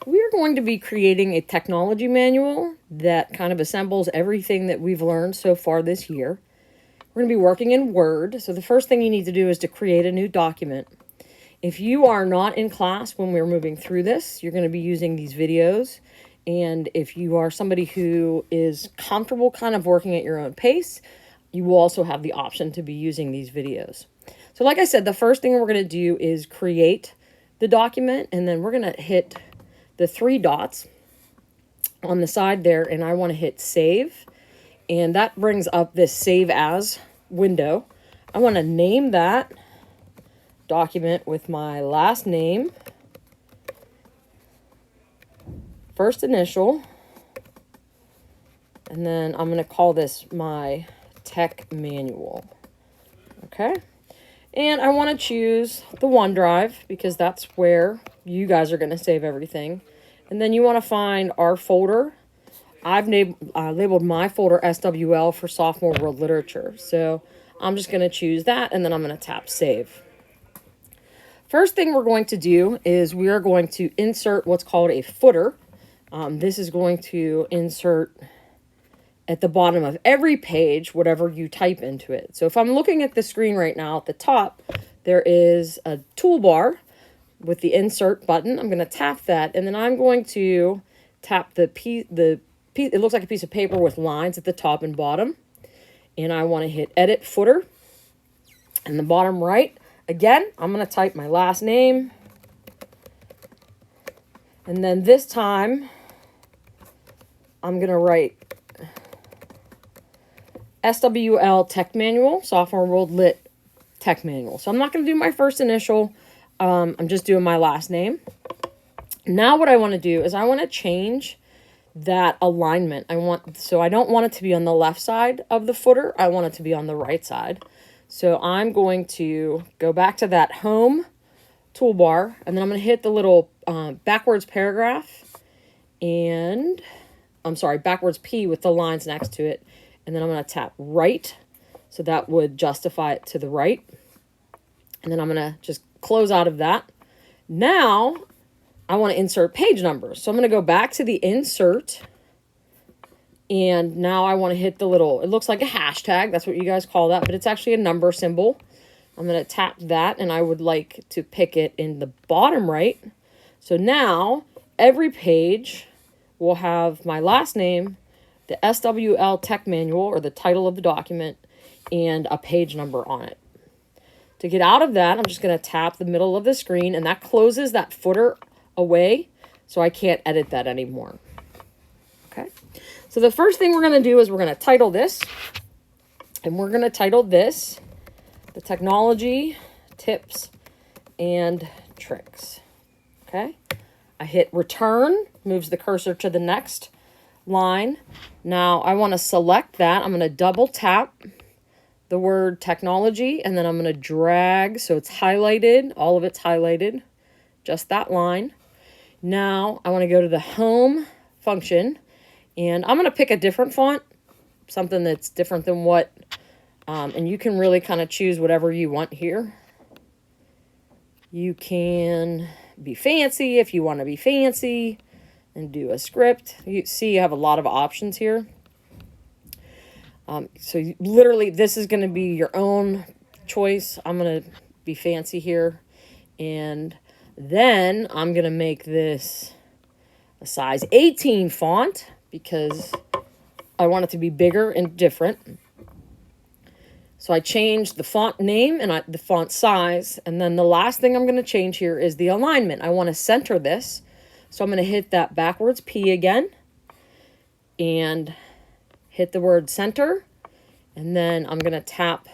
we're going to be creating a technology manual that kind of assembles everything that we've learned so far this year. We're going to be working in Word. So the first thing you need to do is to create a new document. If you are not in class when we're moving through this, you're going to be using these videos. And if you are somebody who is comfortable kind of working at your own pace, you will also have the option to be using these videos. So like I said, the first thing we're going to do is create the document, and then we're going to hit the three dots on the side there, and I want to hit save. And that brings up this save as window. I want to name that document with my last name, first initial, and then I'm going to call this my tech manual. Okay. And I want to choose the OneDrive because that's where you guys are going to save everything. And then you want to find our folder. I've labeled my folder SWL for Sophomore World Literature. So I'm just going to choose that, and then I'm going to tap Save. First thing we're going to do is we are going to insert what's called a footer. This is going to insert at the bottom of every page whatever you type into it. So if I'm looking at the screen right now, at the top, there is a toolbar with the insert button. I'm going to tap that, and then I'm going to tap the piece, it looks like a piece of paper with lines at the top and bottom. And I want to hit edit footer. And the bottom right, again, I'm going to type my last name. And then this time, I'm going to write SWL Tech Manual, Sophomore World Lit Tech Manual. So I'm not going to do my first initial. I'm just doing my last name. Now what I want to do is I want to change that alignment. So I don't want it to be on the left side of the footer. I want it to be on the right side. So I'm going to go back to that home toolbar, and then I'm going to hit the little backwards paragraph, and backwards P with the lines next to it. And then I'm going to tap right. So that would justify it to the right. And then I'm going to just close out of that. Now I want to insert page numbers. So I'm going to go back to the insert. And now I want to hit the little, it looks like a hashtag. That's what you guys call that. But it's actually a number symbol. I'm going to tap that. And I would like to pick it in the bottom right. So now every page will have my last name, the SWL Tech Manual, or the title of the document, and a page number on it. To get out of that, I'm just going to tap the middle of the screen, and that closes that footer away, so I can't edit that anymore. Okay, so the first thing we're going to do is we're going to title this, and we're going to title this the Technology Tips and Tricks. Okay, I hit return, moves the cursor to the next line. Now I want to select that. I'm going to double tap the word technology, and then I'm going to drag so it's highlighted, all of it's highlighted, just that line. Now I want to go to the home function, and I'm going to pick a different font, something that's different than what, and you can really kind of choose whatever you want here. You can be fancy if you want to be fancy and do a script. You see you have a lot of options here. So literally this is going to be your own choice. I'm going to be fancy here. And then I'm going to make this a size 18 font because I want it to be bigger and different. So I changed the font name and the font size. And then the last thing I'm going to change here is the alignment. I want to center this. So I'm going to hit that backwards P again and hit the word center. And then I'm going to tap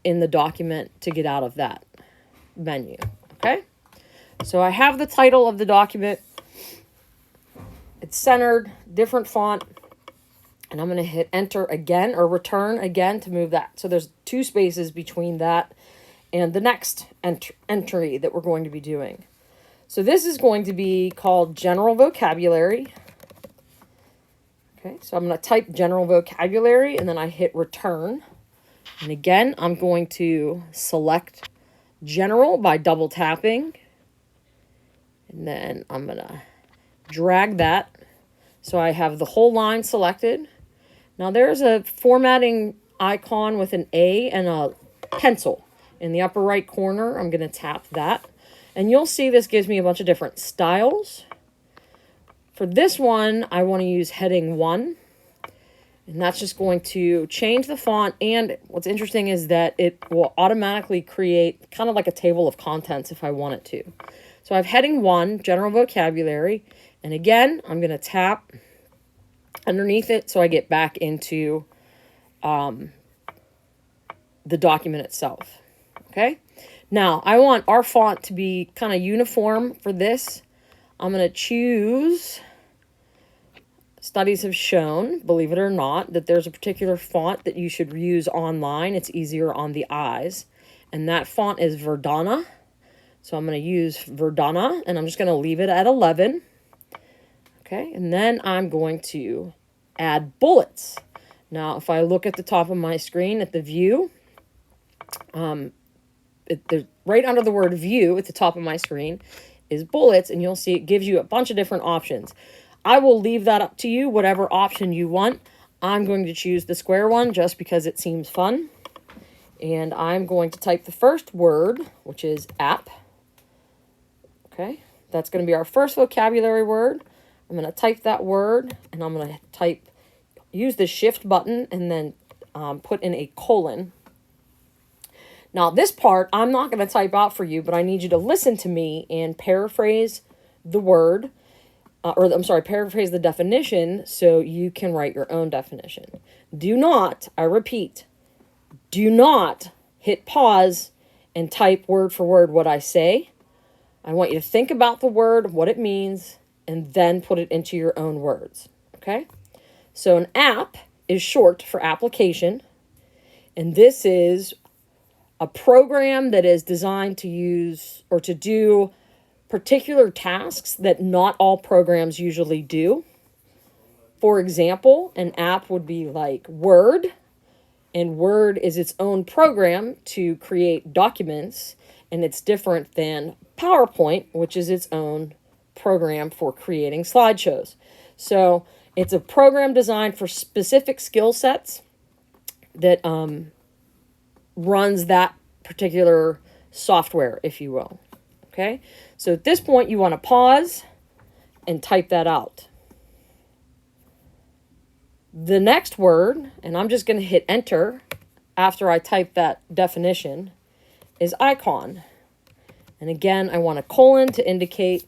in the document to get out of that menu. Okay. So I have the title of the document. It's centered, different font. And I'm going to hit enter again or return again to move that. So there's 2 spaces between that and the next entry that we're going to be doing. So this is going to be called general vocabulary. Okay, so I'm going to type general vocabulary, and then I hit return. And again, I'm going to select general by double tapping. And And then I'm going to drag that so I have the whole line selected. Now there's a formatting icon with an A and a pencil in the upper right corner. I'm going to tap that. And you'll see this gives me a bunch of different styles. For this one, I want to use heading 1. And that's just going to change the font. And what's interesting is that it will automatically create kind of like a table of contents if I want it to. So I have heading 1, general vocabulary. And again, I'm going to tap underneath it so I get back into the document itself. Okay. Now, I want our font to be kind of uniform for this. I'm going to choose... Studies have shown, believe it or not, that there's a particular font that you should use online. It's easier on the eyes. And that font is Verdana. So I'm going to use Verdana, and I'm just going to leave it at 11. Okay, and then I'm going to add bullets. Now, if I look at the top of my screen at the view, right under the word view at the top of my screen is bullets, and you'll see it gives you a bunch of different options. I will leave that up to you, whatever option you want. I'm going to choose the square one just because it seems fun. And I'm going to type the first word, which is app. Okay, that's going to be our first vocabulary word. I'm going to type that word, and I'm going to use the shift button and then put in a colon. Now, this part I'm not going to type out for you, but I need you to listen to me and paraphrase the word. Paraphrase the definition so you can write your own definition. Do not, I repeat, do not hit pause and type word for word what I say. I want you to think about the word, what it means, and then put it into your own words. Okay? So an app is short for application, and this is a program that is designed to use or to do particular tasks that not all programs usually do. For example, an app would be like Word, and Word is its own program to create documents, and it's different than PowerPoint, which is its own program for creating slideshows. So it's a program designed for specific skill sets that runs that particular software, if you will. Okay, so at this point, you want to pause and type that out. The next word, and I'm just going to hit enter after I type that definition, is icon. And again, I want a colon to indicate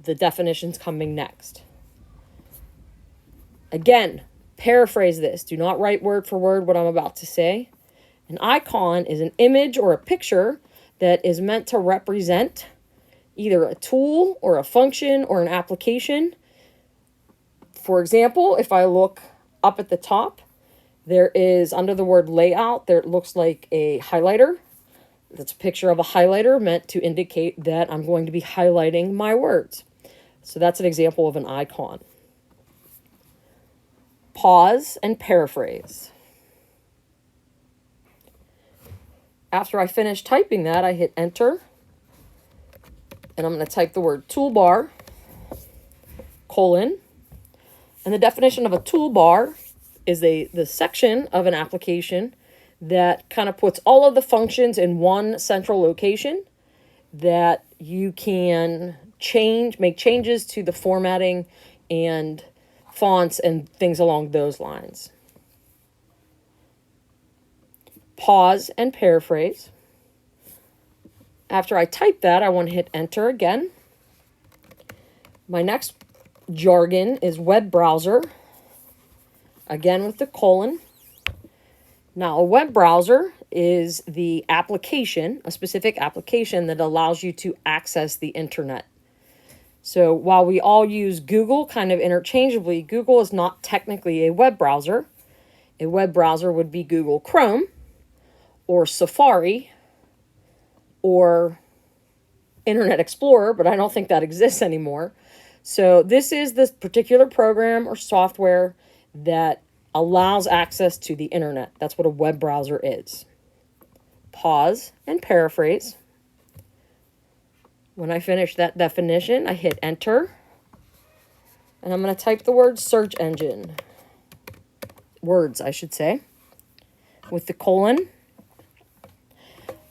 the definition's coming next. Again, paraphrase this. Do not write word for word what I'm about to say. An icon is an image or a picture that is meant to represent either a tool or a function or an application. For example, if I look up at the top, there is under the word layout, there it looks like a highlighter. That's a picture of a highlighter meant to indicate that I'm going to be highlighting my words. So that's an example of an icon. Pause and paraphrase. After I finish typing that, I hit enter. And I'm going to type the word toolbar, colon. And the definition of a toolbar is the section of an application that kind of puts all of the functions in one central location that you can make changes to the formatting and fonts and things along those lines. Pause and paraphrase. After I type that, I want to hit enter again. My next jargon is web browser. Again with the colon. Now, a web browser is the application, a specific application that allows you to access the internet. So while we all use Google kind of interchangeably, Google is not technically a web browser. A web browser would be Google Chrome, or Safari, or Internet Explorer, but I don't think that exists anymore. So this is this particular program or software that allows access to the internet. That's what a web browser is. Pause and paraphrase. When I finish that definition, I hit enter. And I'm going to type the word search engine. Words, I should say. With the colon.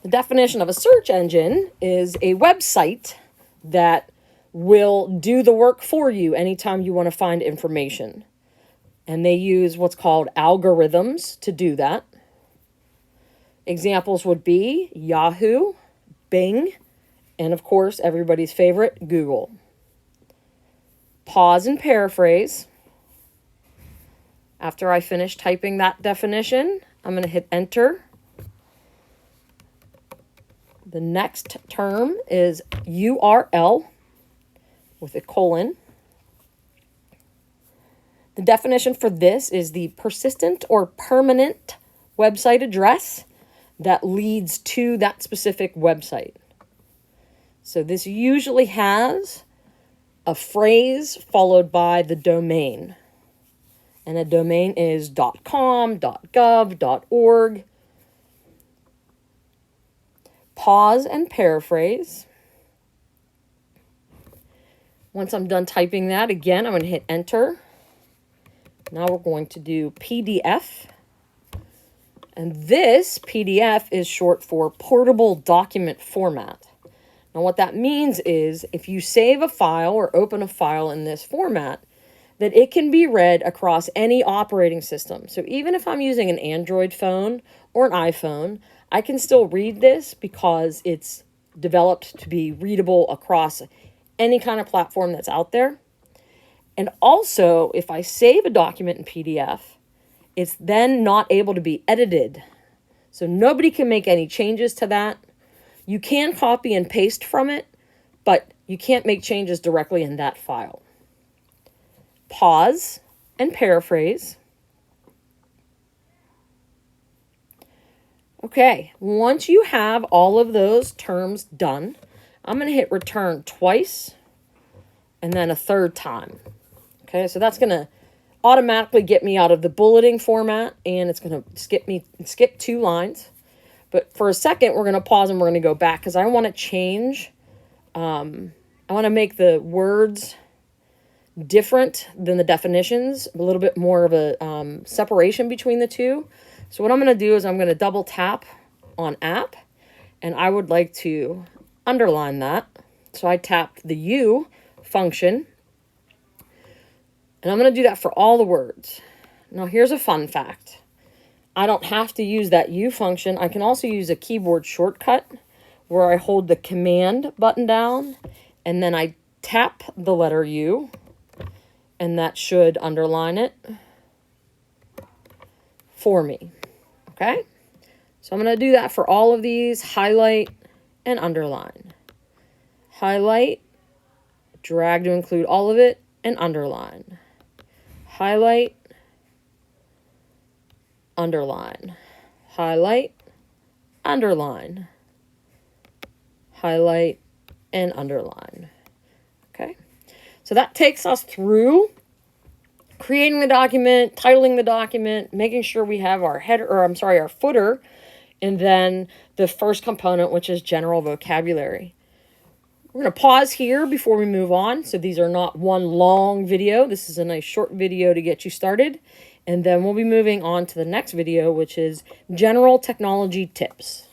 The definition of a search engine is a website that will do the work for you anytime you want to find information. And they use what's called algorithms to do that. Examples would be Yahoo, Bing, and of course, everybody's favorite, Google. Pause and paraphrase. After I finish typing that definition, I'm going to hit enter. The next term is URL with a colon. The definition for this is the persistent or permanent website address that leads to that specific website. So this usually has a phrase followed by the domain. And a domain is .com, .gov, .org. Pause and paraphrase. Once I'm done typing that, again, I'm going to hit enter. Now we're going to do PDF. And this PDF is short for portable document format. Now what that means is if you save a file or open a file in this format, that it can be read across any operating system. So even if I'm using an Android phone or an iPhone, I can still read this because it's developed to be readable across any kind of platform that's out there. And also, if I save a document in PDF, it's then not able to be edited. So nobody can make any changes to that. You can copy and paste from it, but you can't make changes directly in that file. Pause and paraphrase. Okay, once you have all of those terms done, I'm going to hit return twice and then a third time. Okay, so that's going to automatically get me out of the bulleting format, and it's going to skip 2 lines. But for a second, we're going to pause and we're going to go back because I want to change. I want to make the words different than the definitions, a little bit more of a separation between the two. So what I'm going to do is I'm going to double tap on app, and I would like to underline that. So I tapped the U function, and I'm going to do that for all the words. Now here's a fun fact. I don't have to use that U function. I can also use a keyboard shortcut where I hold the command button down and then I tap the letter U, and that should underline it for me. Okay? So I'm going to do that for all of these. Highlight and underline. Highlight, drag to include all of it, and underline. Highlight, underline. Highlight, underline. Highlight, and underline. Okay? So that takes us through creating the document, titling the document, making sure we have our header, or I'm sorry, our footer, and then the first component, which is general vocabulary. We're going to pause here before we move on. So these are not one long video. This is a nice short video to get you started. And then we'll be moving on to the next video, which is general technology tips.